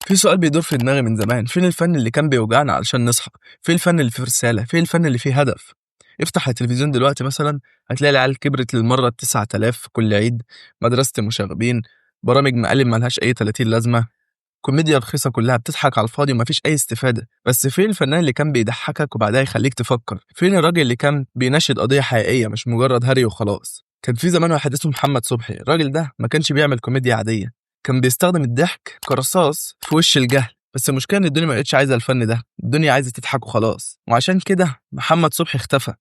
في سؤال بيدور في دماغي من زمان، فين الفن اللي كان بيوجعنا علشان نصحى؟ فين الفن اللي فيه رسالة؟ فين الفن اللي فيه هدف؟ افتح التلفزيون دلوقتي مثلا، هتلاقي العيال كبرت للمرة 9000 في كل عيد، مدرسة المشاغبين، برامج مقالب ملهاش أي 30 لازمة، كوميديا رخيصة كلها بتضحك على الفاضي ومفيش أي استفادة. بس فين الفنان اللي كان بيضحكك وبعدها يخليك تفكر؟ فين الراجل اللي كان بيناشد قضية حقيقية مش مجرد هري وخلاص؟ كان في زمان واحد اسمه محمد صبحي، الراجل ده ما كانش بيعمل كوميديا عادية، كان بيستخدم الضحك كرصاص في وش الجهل. بس المشكلة إن الدنيا ما بقتش عايزة الفن ده، الدنيا عايزة تضحك وخلاص. وعشان كده محمد صبحي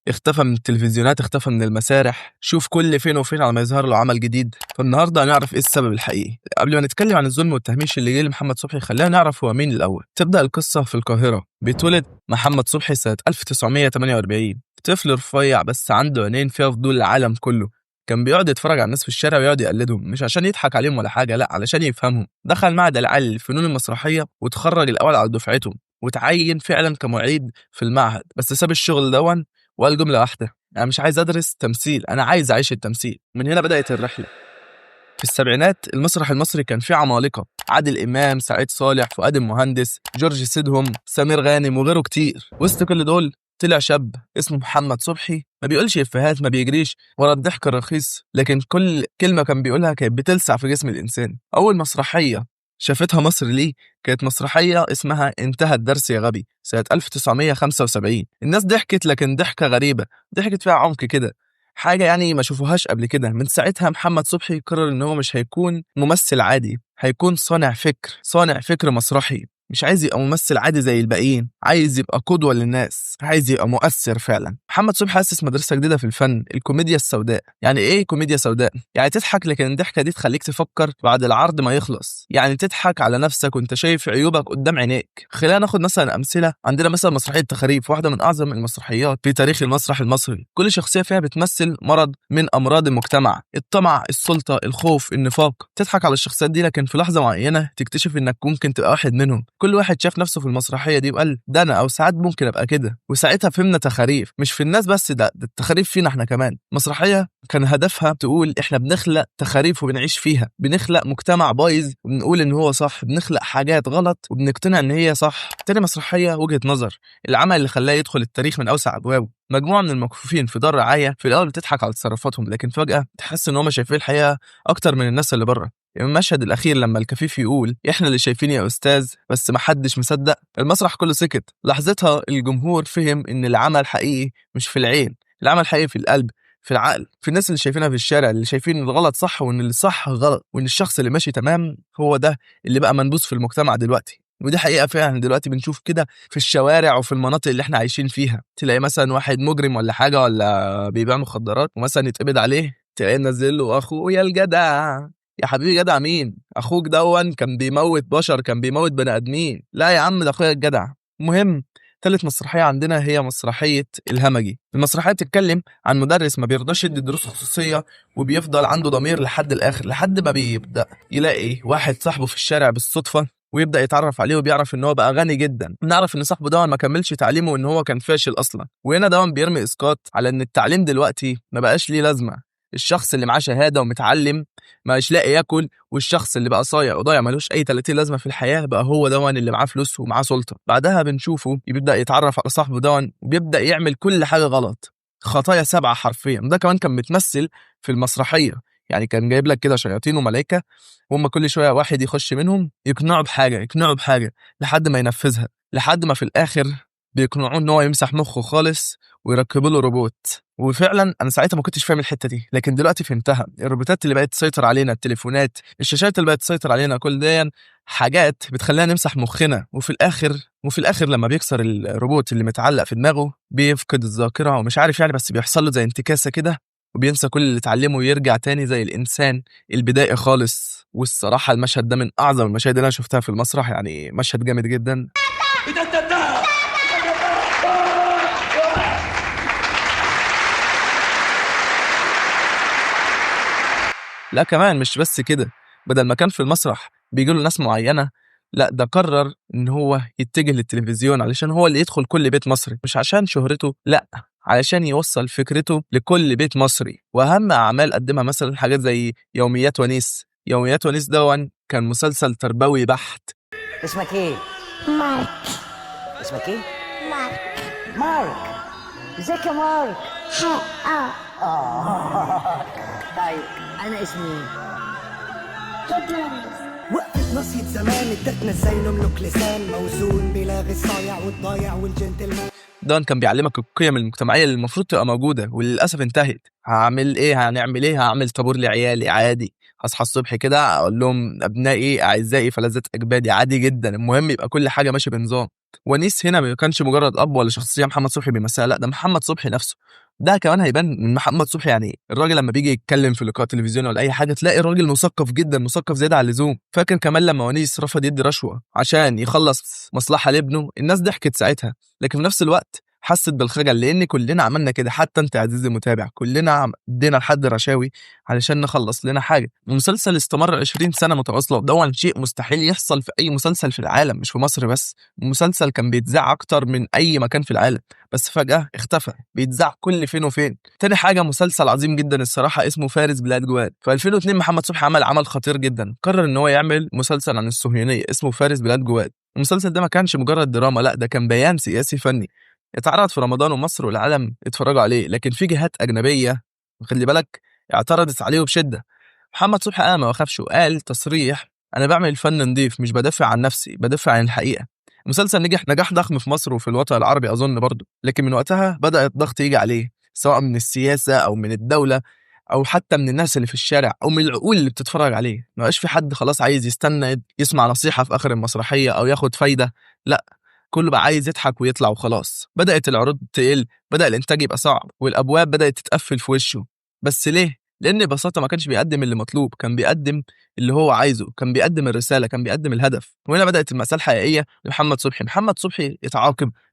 اختفى من التلفزيونات، اختفى من المسارح، شوف كل فين وفين على ما يظهر له عمل جديد. فالنهارده هنعرف ايه السبب الحقيقي. قبل ما نتكلم عن الظلم والتهميش اللي جه لمحمد صبحي، خلينا نعرف هو مين الأول. تبدأ القصة في القاهرة، بيتولد محمد صبحي سنة 1948، طفل رفيع بس عنده عينين فيها فضول العالم كله. كان بيقعد يتفرج على الناس في الشارع ويقعد يقلدهم، مش عشان يضحك عليهم ولا حاجة، لا، علشان يفهمهم. دخل معهد العالي للفنون المسرحية وتخرج الأول على دفعته، وتعين فعلا كمعيد في المعهد. بس ساب الشغل دون وقال جملة واحدة: أنا مش عايز أدرس تمثيل، أنا عايز أعيش التمثيل. من هنا بدأت الرحلة. في السبعينات المسرح المصري كان فيه عمالقة: عادل إمام، سعيد صالح، فؤاد المهندس، جورج سيدهم، سمير غانم وغيره كتير. وسط كل دول طلع شاب اسمه محمد صبحي، ما بيقولش إفيهات، ما بيجريش ورا الضحك الرخيص، لكن كل كلمة كان بيقولها كانت بتلسع في جسم الإنسان. أول مسرحية شافتها مصر ليه كانت مسرحية اسمها انتهى الدرس يا غبي سنة 1975. الناس ضحكت، لكن ضحكة غريبة، ضحكت فيها عمق كده، حاجة يعني ما شوفوهاش قبل كده. من ساعتها محمد صبحي قرر ان هو مش هيكون ممثل عادي، هيكون صانع فكر مسرحي. مش عايز يبقى ممثل عادي زي الباقيين، عايز يبقى قدوة للناس، عايز يبقى مؤثر فعلا. محمد صبحي أسس مدرسة جديدة في الفن، الكوميديا السوداء. يعني ايه كوميديا سوداء؟ يعني تضحك لكن الضحكة دي تخليك تفكر بعد العرض ما يخلص، يعني تضحك على نفسك وانت شايف عيوبك قدام عينيك. خلينا ناخد مثلا أمثلة. عندنا مثلا مسرحية تخاريف، واحدة من أعظم المسرحيات في تاريخ المسرح المصري. كل شخصية فيها بتمثل مرض من أمراض المجتمع: الطمع، السلطة، الخوف، النفاق. تضحك على الشخصيات دي، لكن في لحظة معينة تكتشف انك ممكن تبقى واحد منهم. كل واحد شاف نفسه في المسرحية دي وقال ده أنا، أو ساعات ممكن أبقى كده. وساعتها فهمنا تخاريف مش في الناس بس، ده التخاريف فينا احنا كمان. مسرحية كان هدفها تقول احنا بنخلق تخاريف وبنعيش فيها، بنخلق مجتمع بايظ وبنقول ان هو صح، بنخلق حاجات غلط وبنقتنع ان هي صح. تاني مسرحية وجهة نظر، العمل اللي خلاه يدخل التاريخ من أوسع أبوابه. مجموعة من المكفوفين في دار رعاية، في الأول بتضحك على تصرفاتهم، لكن فجأة تحس ان هم شايفين الحقيقة أكتر من الناس اللي بره. المشهد الأخير لما الكفيف يقول احنا اللي شايفين يا أستاذ، بس محدش مصدق، المسرح كله سكت. لحظتها الجمهور فهم ان العمل حقيقي مش في العين، العمل حقيقي في القلب، في العقل، في الناس اللي شايفينها في الشارع، اللي شايفين ان الغلط صح وان اللي صح غلط، وان الشخص اللي ماشي تمام هو ده اللي بقى منبوذ في المجتمع دلوقتي. ودي حقيقة فعلا دلوقتي بنشوف كده في الشوارع وفي المناطق اللي احنا عايشين فيها. تلاقي مثلا واحد مجرم ولا حاجة، ولا بيبيع مخدرات، ومثلا يتقبض عليه، تلاقيه نزل له اخويا الجدع. يا حبيبي جدع مين؟ اخوك دون كان بيموت بشر، كان بيموت بني ادمين. لا يا عم، ده اخويا الجدع. المهم، تالت مسرحية عندنا هي مسرحية الهمجي. المسرحية بتتكلم عن مدرس ما بيرضاش يدي دروس خصوصية، وبيفضل عنده ضمير لحد الآخر، لحد ما بيبدأ يلاقي واحد صاحبه في الشارع بالصدفة، ويبدأ يتعرف عليه، وبيعرف ان هو بقى غني جدا. بنعرف ان صاحبه ده ما كملش تعليمه وان هو كان فاشل اصلا. وهنا ده بيرمي اسقاط على ان التعليم دلوقتي ما بقاش ليه لازمة. الشخص اللي معاه شهادة ومتعلم مش لاقي ياكل، والشخص اللي بقى صايع وضايع ملوش اي 30 لازمه في الحياه بقى هو دون اللي معاه فلوس ومعاه سلطه. بعدها بنشوفه يبدا يتعرف على صاحبه دون، وبيبدا يعمل كل حاجه غلط، خطايا 7 حرفيا. ده كمان كان متمثل في المسرحيه، يعني كان جايب لك كده شياطين وملائكه، وهم كل شويه واحد يخش منهم يقنعه بحاجه لحد ما ينفذها، لحد ما في الاخر بيقنعوه ان هو يمسح مخه خالص ويركبوا له روبوت. وفعلا انا ساعتها ما كنتش فاهم الحته دي، لكن دلوقتي فهمتها. الروبوتات اللي بقت تسيطر علينا، التليفونات، الشاشات اللي بقت تسيطر علينا، كل دي حاجات بتخلينا نمسح مخنا. وفي الاخر لما بيكسر الروبوت اللي متعلق في دماغه بيفقد الذاكره ومش عارف يعني، بس بيحصل له زي انتكاسه كده، وبينسى كل اللي اتعلمه ويرجع تاني زي الانسان البدائي خالص. والصراحه المشهد ده من اعظم المشاهد اللي انا شفتها في المسرح، يعني مشهد جامد جدا. لا كمان مش بس كده، بدل ما كان في المسرح بيجي له ناس معينة، لا ده قرر ان هو يتجه للتلفزيون علشان هو اللي يدخل كل بيت مصري، مش عشان شهرته، لا، علشان يوصل فكرته لكل بيت مصري. واهم اعمال قدمها مثلا حاجات زي يوميات ونيس. يوميات ونيس دون كان مسلسل تربوي بحت، اسمك ايه؟ مارك. اسمك ايه؟ مارك. مارك. ازيك يا مارك؟ طيب انا اسمي جدرانيس. وقفة نصية زمان ادتنا ازاي نملك لسان موزون بيلاغي الصايع والضايع والجنتلمان. دون كان بيعلمك القيم المجتمعية اللي المفروض تبقى موجودة واللي للأسف انتهت. هعمل ايه؟ هنعمل ايه؟ هعمل طابور لعيالي عادي، هصحى الصبح كده اقول لهم ابنائي اعزائي فلذة اجبادي، عادي جدا. المهم يبقى كل حاجة ماشية بنظام. ونيس هنا ما كانش مجرد اب ولا شخصية محمد صبحي بيمثلها، لا ده محمد صبحي نفسه. ده كمان هيبان من محمد صبحي. يعني الراجل لما بيجي يتكلم في لقاء تلفزيوني ولا اي حاجه تلاقي الراجل مثقف جدا، مثقف زياده عن اللزوم. فاكر كمان لما ونيس رفض يدي رشوه عشان يخلص مصلحه لابنه، الناس ضحكت ساعتها، لكن في نفس الوقت حست بالخجل، لان كلنا عملنا كده، حتى انت عزيزي المتابع، كلنا ادينا لحد رشاوي علشان نخلص لنا حاجه. المسلسل استمر 20 سنه متواصله، وده شيء مستحيل يحصل في اي مسلسل في العالم، مش في مصر بس. المسلسل كان بيتذاع اكتر من اي مكان في العالم، بس فجاه اختفى، بيتذاع كل فين وفين. تاني حاجه، مسلسل عظيم جدا الصراحه اسمه فارس بلاد جواد. في 2002 محمد صبحي عمل خطير جدا، قرر ان هو يعمل مسلسل عن الصهيونيه اسمه فارس بلاد جواد. المسلسل ده ما كانش مجرد دراما، لا ده كان بيان سياسي فني، اتعرض في رمضان ومصر والعالم اتفرجوا عليه، لكن في جهات أجنبية خلي بالك اعترضت عليه بشدة. محمد صبحي قام ما وخافش وقال تصريح: أنا بعمل الفن نضيف، مش بدافع عن نفسي، بدافع عن الحقيقة. المسلسل نجح نجاح ضخم في مصر وفي الوطن العربي أظن برضه، لكن من وقتها بدأ الضغط يجي عليه، سواء من السياسة أو من الدولة أو حتى من الناس اللي في الشارع أو من العقول اللي بتتفرج عليه. ما بقاش في حد خلاص عايز يستنى يسمع نصيحة في آخر المسرحية أو ياخد فايدة، لا كله بقى عايز يضحك ويطلع وخلاص. بدأت العروض تقل، بدأ الإنتاج يبقى صعب، والأبواب بدأت تتقفل في وشه. بس ليه؟ لأن ببساطة ما كانش بيقدم اللي مطلوب، كان بيقدم اللي هو عايزه، كان بيقدم الرسالة، كان بيقدم الهدف. وهنا بدأت المأساة الحقيقية لمحمد صبحي. محمد صبحي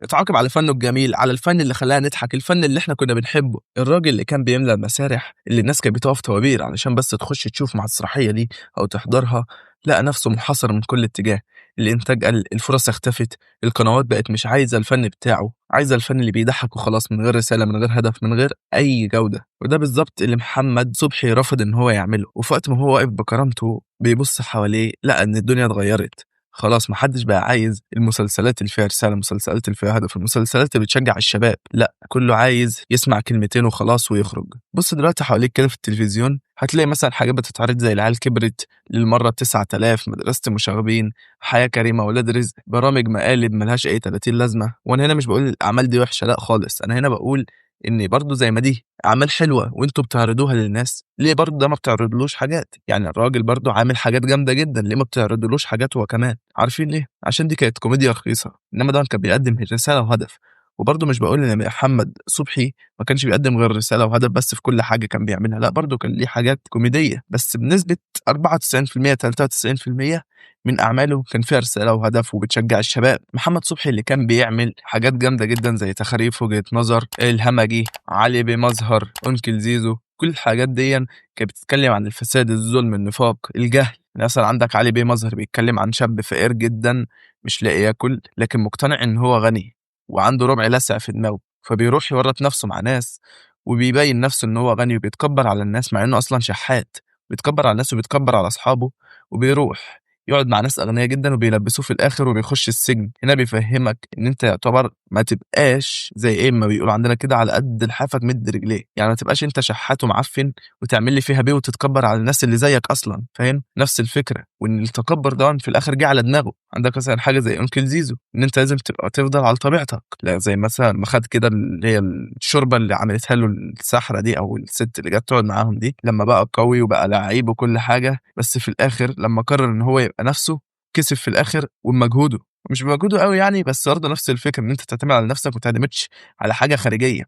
اتعاقب على فنه الجميل، على الفن اللي خلانا نضحك، الفن اللي احنا كنا بنحبه. الراجل اللي كان بيملى المسارح اللي الناس كانت بتقف طوابير علشان بس تخش تشوف مسرحية دي أو تحضرها، لقى نفسه محاصر من كل اتجاه. الإنتاج قل، الفرص اختفت، القنوات بقت مش عايزة الفن بتاعه، عايزة الفن اللي بيضحك وخلاص، من غير رسالة، من غير هدف، من غير أي جودة. وده بالظبط اللي محمد صبحي رفض إن هو يعمله. وفي وقت ما هو واقف بكرامته بيبص حواليه لقى إن الدنيا اتغيرت خلاص. محدش بقى عايز المسلسلات اللي فيها رسالة، المسلسلات اللي فيها هدف، المسلسلات اللي بتشجع الشباب، لا كله عايز يسمع كلمتين وخلاص ويخرج. بص دلوقتي حواليك كده في التلفزيون هتلاقي مثلا حاجات بتتعرض زي العيال كبرت، للمرة 9000، مدرسة المشاغبين، حياة كريمة، ولاد رزق، برامج مقالب ملهاش أي 30 لازمة. وأنا هنا مش بقول الأعمال دي وحشة، لا خالص، أنا هنا بقول إن برضو زي ما دي أعمال حلوة وأنتوا بتعرضوها للناس، ليه برضو ده ما بتعرضلوش حاجات؟ يعني الراجل برضو عامل حاجات جامدة جدا، ليه ما بتعرضلوش حاجات هو كمان؟ عارفين ليه؟ عشان دي كانت كوميديا رخيصة، إنما ده كان بيقدم رسالة وهدف. وبرضه مش بقول ان محمد صبحي ما كانش بيقدم غير رساله وهدف بس في كل حاجه كان بيعملها، لا برضه كان ليه حاجات كوميديه، بس بنسبه 94% 93% من اعماله كان فيها رساله وهدف وبتشجع الشباب. محمد صبحي اللي كان بيعمل حاجات جامده جدا زي تخاريف، وجهه نظر، الهمجي، علي بمظهر، انكل زيزو، كل الحاجات دي كانت بتتكلم عن الفساد، الظلم، النفاق، الجهل. مثلا عندك علي بيه مظهر بيتكلم عن شاب فقير جدا مش لاقي ياكل، لكن مقتنع ان هو غني وعنده ربع لسع في دماغه، فبيروح يورط نفسه مع ناس وبيبين نفسه ان هو غني وبيتكبر على الناس مع انه اصلا شحات، بيتكبر على الناس وبيتكبر على اصحابه، وبيروح يقعد مع ناس اغنياء جدا وبيلبسوه في الاخر وبيخش السجن. هنا بيفهمك ان انت يعتبر ما تبقاش زي ايه ما بيقولوا عندنا كده على قد لحافك مد رجليه، يعني ما تبقاش انت شحات ومعفن وتعمل لي فيها بيه وتتكبر على الناس اللي زيك اصلا، فاهم؟ نفس الفكره. وان التكبر ده في الاخر جه على دماغه. عندك مثلا حاجه زي انكل زيزو، ان انت لازم تبقى تفضل على طبيعتك، لا زي مثلا ما خد كده اللي هي الشوربه اللي عملتها له السحره دي او الست اللي جت تقعد معاهم دي، لما بقى قوي وبقى لعيب وكل حاجه، بس في الاخر لما قرر ان هو يبقى نفسه كسب في الاخر وبمجهوده، مش بمجهوده قوي يعني، بس برضه نفس الفكره ان انت تعتمد على نفسك وما تعتمدش على حاجه خارجيه.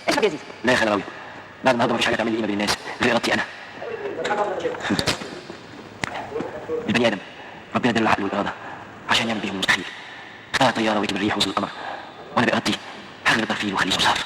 اشرب يا زيزو. لا يا خلاوي، بعد النهارده مفيش حاجه تعمل لي قيمه بين الناس غير ارادتي انا. البني ادم ربنا اداله العقل والاراده عشان يعمل بيهم المستحيل، اخترع طياره ويجيب الريح وصل القمر، وانا بارادتي هغلب الدرفيل واخليه صار.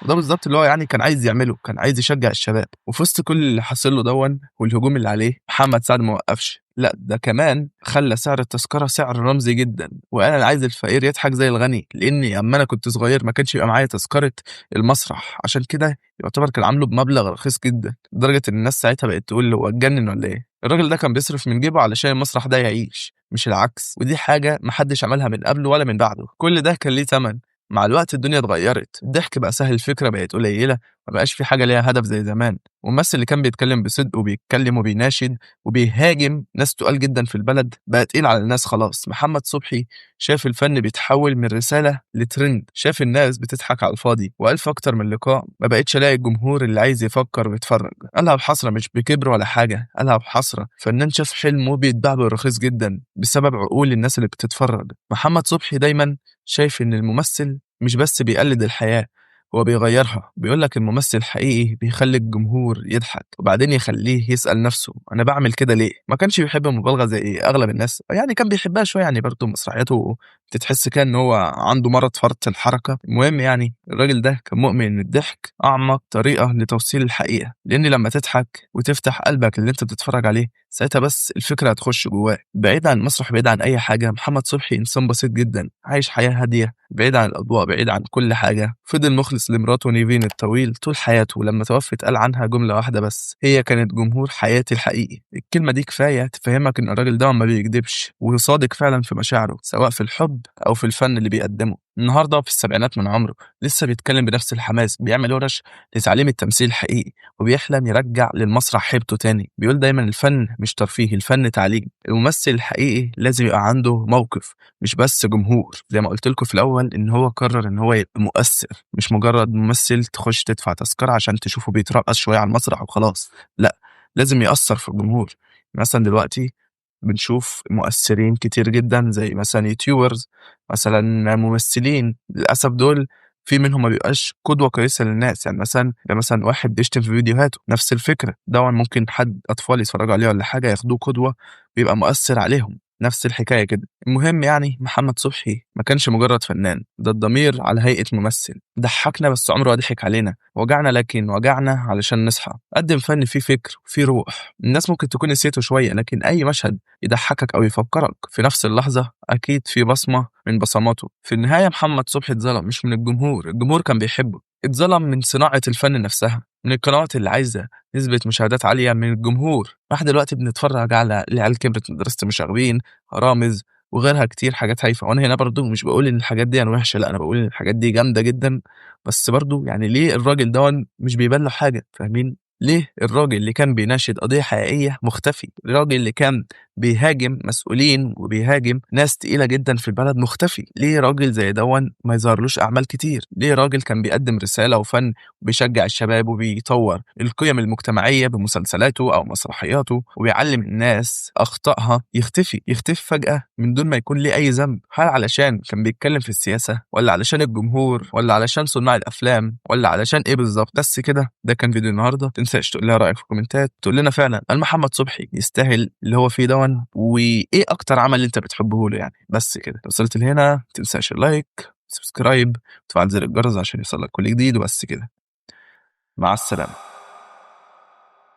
وده بالظبط اللي هو يعني كان عايز يعمله، كان عايز يشجع الشباب. وفي وسط كل اللي حصل له والهجوم اللي عليه، محمد سعد ما وقفش، لا ده كمان خلى سعر التذكره سعر رمزي جدا، وقال انا عايز الفقير يضحك زي الغني، لاني اما انا كنت صغير ما كانش يبقى معايا تذكره المسرح، عشان كده يعتبر كان عامله بمبلغ رخيص جدا، لدرجه ان الناس ساعتها بقت تقول له هو اتجنن ولا ايه؟ الراجل ده كان بيصرف من جيبه علشان المسرح ده يعيش، مش العكس، ودي حاجة محدش عملها من قبله ولا من بعده. كل ده كان ليه تمن. مع الوقت الدنيا اتغيرت، الضحك بقى سهل، الفكرة بقت قليلة، ما بقاش في حاجة ليها هدف زي زمان. والممثل اللي كان بيتكلم بصدق وبيتكلم وبيناشد وبيهاجم ناس تقال جدا في البلد بقى تقيل على الناس خلاص. محمد صبحي شاف الفن بيتحول من رسالة لترند، شاف الناس بتضحك على الفاضي، وقال في أكتر من لقاء ما بقتش ألاقي الجمهور اللي عايز يفكر ويتفرج. قالها بحسرة، مش بكبر ولا حاجة، قالها بحسرة. فنان شاف حلمه بيتباع برخيص جدا بسبب عقول الناس اللي بتتفرج. محمد صبحي دايما شايف إن الممثل مش بس بيقلد الحياة، هو بيغيرها. بيقولك الممثل الحقيقي بيخلي الجمهور يضحك وبعدين يخليه يسأل نفسه أنا بعمل كده ليه. ما كانش بيحب المبالغة زي أغلب الناس، يعني كان بيحبها شوية، يعني برضه مسرحياته تتحس كان إن هو عنده مرض فرط الحركة. المهم يعني الراجل ده كان مؤمن إن الضحك أعمق طريقة لتوصيل الحقيقة، لأن لما تضحك وتفتح قلبك اللي أنت بتتفرج عليه ساعتها بس الفكرة هتخش جواك. بعيد عن المسرح، بعيد عن أي حاجة، محمد صبحي إنسان بسيط جدا، عايش حياة هادية، بعيد عن الأضواء، بعيد عن كل حاجة. فضل مخلص لمراته نيفين الطويل طول حياته، ولما توفت قال عنها جملة واحدة بس: هي كانت جمهور حياتي الحقيقي. الكلمة دي كفاية تفهمك إن الراجل ده ما بيكدبش وصادق فعلا في مشاعره، سواء في الحب أو في الفن اللي بيقدمه. النهارده في السبعينات من عمره لسه بيتكلم بنفس الحماس، بيعمل ورش لتعليم التمثيل الحقيقي، وبيحلم يرجع للمسرح هيبته تاني. بيقول دايما الفن مش ترفيه، الفن تعليم. الممثل الحقيقي لازم يبقى عنده موقف، مش بس جمهور. زي ما قلت لكم في الاول ان هو قرر ان هو يبقى مؤثر، مش مجرد ممثل تخش تدفع تذكرة عشان تشوفه بيترقص شوية على المسرح وخلاص. لا، لازم يأثر في الجمهور. مثلا دلوقتي بنشوف مؤثرين كتير جدا زي مثلا يوتيوبرز، مثلا ممثلين، للأسف دول في منهم ما بيبقاش قدوة كويسة للناس. يعني مثلا واحد بيشتم في فيديوهاته، نفس الفكرة ده ممكن حد أطفال يتفرجوا عليه ولا حاجة ياخدوه قدوة، بيبقى مؤثر عليهم. نفس الحكاية كده. المهم يعني محمد صبحي ما كانش مجرد فنان، ده الضمير على هيئة ممثل. ضحكنا بس عمره ما ضحك علينا، وجعنا لكن وجعنا علشان نصحى. قدم فن فيه فكر وفيه روح. الناس ممكن تكون نسيته شوية، لكن أي مشهد يضحكك أو يفكرك في نفس اللحظة أكيد في بصمة من بصماته. في النهاية محمد صبحي اتظلم مش من الجمهور، الجمهور كان بيحبه. اتظلم من صناعة الفن نفسها، من القنوات اللي عايزة نسبة مشاهدات عالية، من الجمهور. احنا دلوقتي بنتفرج على العيال كبرت، مدرسة المشاغبين، رامز وغيرها كتير حاجات هايفة. وانا هنا برضو مش بقول ان الحاجات دي انا وحشة، لا، انا بقول ان الحاجات دي جامدة جدا. بس برضو يعني ليه الراجل ده مش بيبلع حاجة؟ فاهمين؟ ليه الراجل اللي كان بيناشد قضية حقيقية مختفي؟ الراجل اللي كان بيهاجم مسؤولين وبيهاجم ناس تقيلة جدا في البلد مختفي؟ ليه راجل زي ما يظهرلوش أعمال كتير؟ ليه راجل كان بيقدم رسالة وفن وبيشجع الشباب وبيطور القيم المجتمعية بمسلسلاته أو مسرحياته وبيعلم الناس أخطائها يختفي فجأة من دون ما يكون ليه أي ذنب؟ هل علشان كان بيتكلم في السياسة، ولا علشان الجمهور، ولا علشان صناع الأفلام، ولا علشان إيه بالظبط؟ بس كده، ده كان فيديو النهاردة. تنساش تقول لنا رأيك في الكومنتات، تقول لنا فعلا هل محمد صبحي يستاهل اللي هو فيه وإيه أكتر عمل أنت بتحبه له يعني. بس كده، لو وصلت لهنا تنساش اللايك، سبسكرايب، وتفعل زر الجرس عشان يوصلك كل جديد. وبس كده، مع السلامة.